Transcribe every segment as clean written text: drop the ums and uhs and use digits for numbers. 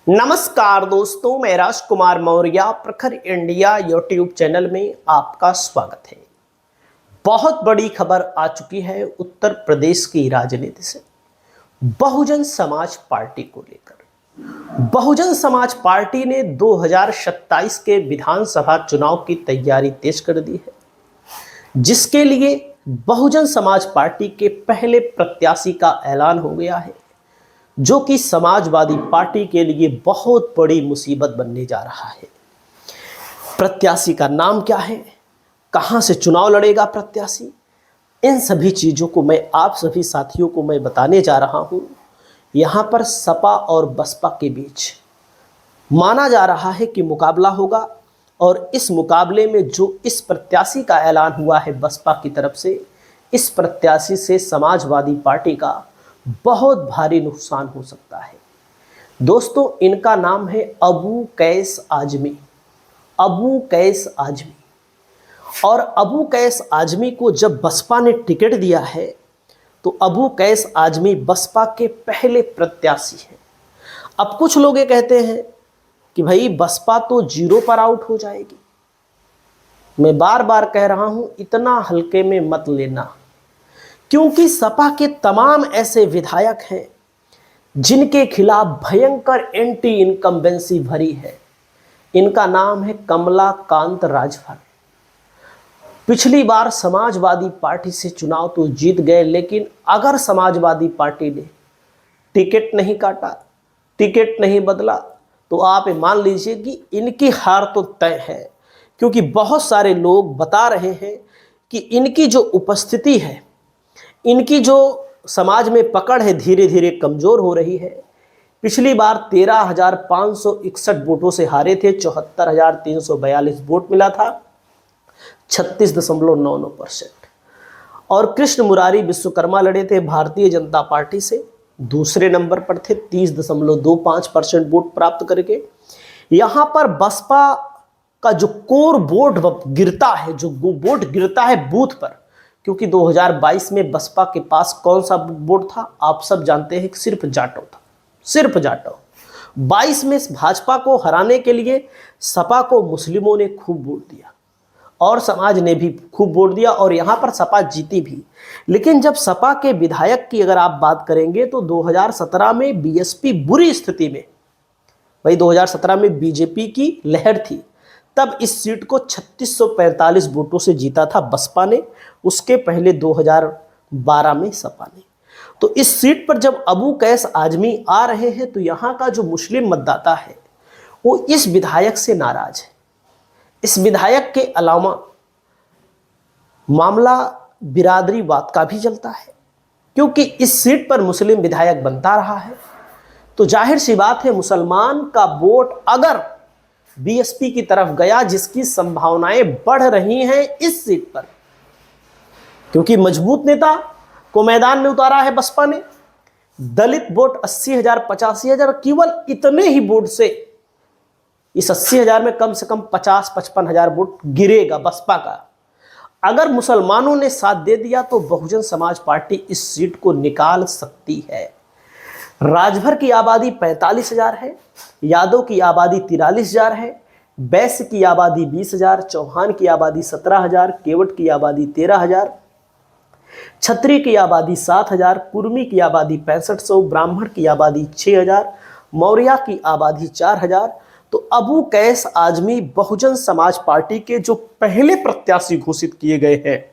नमस्कार दोस्तों, मैं राजकुमार मौर्य प्रखर इंडिया यूट्यूब चैनल में आपका स्वागत है। बहुत बड़ी खबर आ चुकी है उत्तर प्रदेश की राजनीति से। बहुजन समाज पार्टी को लेकर बहुजन समाज पार्टी ने 2027 के विधानसभा चुनाव की तैयारी तेज कर दी है, जिसके लिए बहुजन समाज पार्टी के पहले प्रत्याशी का ऐलान हो गया है, जो कि समाजवादी पार्टी के लिए बहुत बड़ी मुसीबत बनने जा रहा है। प्रत्याशी का नाम क्या है, कहां से चुनाव लड़ेगा प्रत्याशी, इन सभी चीज़ों को मैं आप सभी साथियों को मैं बताने जा रहा हूं। यहां पर सपा और बसपा के बीच माना जा रहा है कि मुकाबला होगा, और इस मुकाबले में जो इस प्रत्याशी का ऐलान हुआ है बसपा की तरफ से, इस प्रत्याशी से समाजवादी पार्टी का बहुत भारी नुकसान हो सकता है। दोस्तों, इनका नाम है अबू कैस आजमी। अबू कैस आजमी और अबू कैस आजमी को जब बसपा ने टिकट दिया है तो अबू कैस आजमी बसपा के पहले प्रत्याशी हैं। अब कुछ लोग ये कहते हैं कि भाई बसपा तो जीरो पर आउट हो जाएगी। मैं बार बार कह रहा हूं, इतना हल्के में मत लेना, क्योंकि सपा के तमाम ऐसे विधायक हैं जिनके खिलाफ भयंकर एंटी इनकम्बेंसी भरी है। इनका नाम है कमलाकांत राजभर। पिछली बार समाजवादी पार्टी से चुनाव तो जीत गए, लेकिन अगर समाजवादी पार्टी ने टिकट नहीं काटा, टिकट नहीं बदला, तो आप मान लीजिए कि इनकी हार तो तय है। क्योंकि बहुत सारे लोग बता रहे हैं कि इनकी जो उपस्थिति है, इनकी जो समाज में पकड़ है, धीरे धीरे कमजोर हो रही है। पिछली बार 13,561 वोटों से हारे थे, 74,342 वोट मिला था, 36.99%। और कृष्ण मुरारी विश्वकर्मा लड़े थे भारतीय जनता पार्टी से, दूसरे नंबर पर थे, 30.25% वोट प्राप्त करके। यहां पर बसपा का जो कोर वोट गिरता है, जो वोट गिरता है बूथ पर, क्योंकि 2022 में बसपा के पास कौन सा वोट था आप सब जानते हैं, सिर्फ जाटव था, सिर्फ जाटव। 22 में भाजपा को हराने के लिए सपा को मुस्लिमों ने खूब वोट दिया और समाज ने भी खूब वोट दिया, और यहां पर सपा जीती भी। लेकिन जब सपा के विधायक की अगर आप बात करेंगे तो 2017 में बीएसपी बुरी स्थिति में, भाई 2017 में बीजेपी की लहर थी, तब इस सीट को 3645 वोटों से जीता था बसपा ने। उसके पहले 2012 में सपा ने। तो इस सीट पर जब अबू कैस आजमी आ रहे हैं तो यहाँ का जो मुस्लिम मतदाता है वो इस विधायक से नाराज है। इस विधायक के अलावा मामला बिरादरीवाद का भी चलता है, क्योंकि इस सीट पर मुस्लिम विधायक बनता रहा है, तो जाहिर सी बात है मुसलमान का वोट अगर बीएसपी की तरफ गया, जिसकी संभावनाएं बढ़ रही हैं इस सीट पर, क्योंकि मजबूत नेता को मैदान में उतारा है बसपा ने। दलित वोट 80,000 85,000, केवल इतने ही वोट से इस 80,000 में कम से कम 50-55,000 वोट गिरेगा बसपा का। अगर मुसलमानों ने साथ दे दिया तो बहुजन समाज पार्टी इस सीट को निकाल सकती है। राजभर की आबादी 45,000 है, यादव की आबादी 43,000 है, बैश्य की आबादी 20,000, चौहान की आबादी 17,000, केवट की आबादी 13,000, छत्री की आबादी 7,000, कुर्मी की आबादी 6500, ब्राह्मण की आबादी 6,000, मौर्या की आबादी 4,000। तो अबू कैस आजमी बहुजन समाज पार्टी के जो पहले प्रत्याशी घोषित किए गए हैं,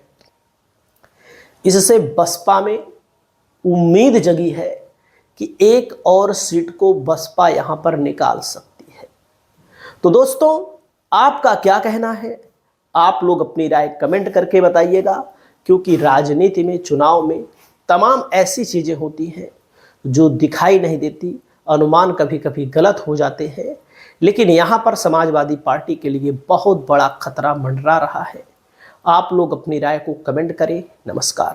इससे बसपा में उम्मीद जगी है कि एक और सीट को बसपा यहां पर निकाल सकती है। तो दोस्तों, आपका क्या कहना है, आप लोग अपनी राय कमेंट करके बताइएगा, क्योंकि राजनीति में, चुनाव में तमाम ऐसी चीजें होती हैं जो दिखाई नहीं देती, अनुमान कभी कभी गलत हो जाते हैं, लेकिन यहां पर समाजवादी पार्टी के लिए बहुत बड़ा खतरा मंडरा रहा है। आप लोग अपनी राय को कमेंट करें। नमस्कार।